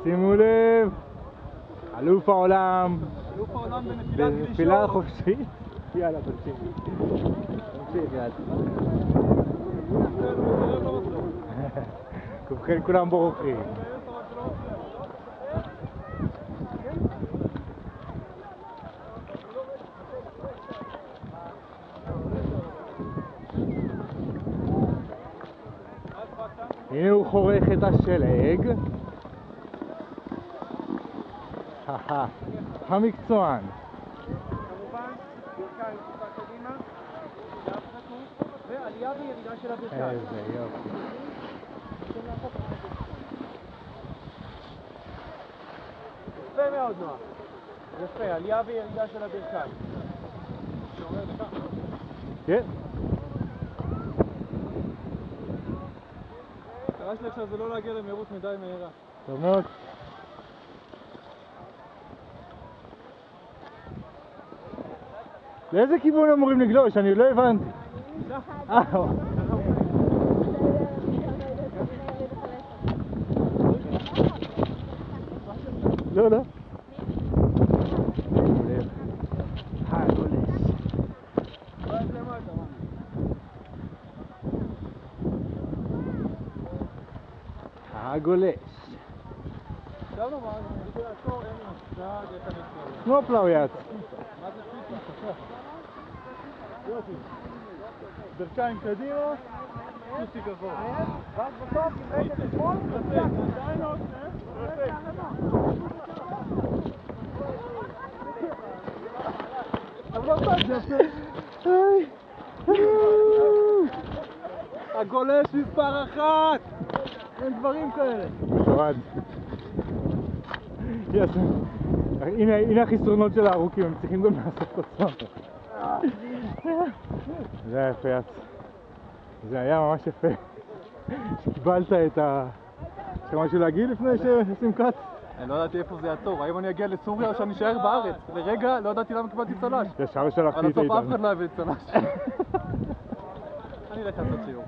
שימו לב, אלוף העולם בנפילה חופשית. יאללה, תמשיך. תמשיך, יאללה. ובכן, כולם בורחים. הנה הוא חורך את השלג. המקצוען. כמובן, ברכיים טיפה קדימה, ועלייה וירידה של הברכיים. איזה יופי. יפה מאוד נועה. יפה, עלייה וירידה של הברכיים. כן. המטרה שלי עכשיו זה לא להגיע למהירות מדי מהירה. טוב מאוד. לאיזה כיוון אמורים לגלוש? אני לא הבנתי. לא, לא. הגולש. עכשיו נאמר, אני רוצה לעצור, אין לי מצד, איך אני אצלו. סנופלאויאט. מה זה פיצה? יופי. ברכיים קדימה, סוסי גבוה. ואז בסוף, עם רגל לשמאל, תצא. עדיין עוד, אבל לא טוב, זה יפה. הגולש מספר 1! אין דברים כאלה. שרד. הנה החסרונות של הארוכים, הם צריכים גם לעשות את עצמם. זה היה יפה. זה היה ממש יפה. שקיבלת את ה... יש לך משהו להגיד לפני שעושים קאט? אני לא ידעתי איפה זה יעצור, האם אני אגיע לסוריה או שאני אשאר בארץ? לרגע לא ידעתי למה קיבלתי צל"ש. ישר שלחתי את אבל איתן. בסוף אף אחד לא הביא צל"ש. אני אלך לעשות שיעור.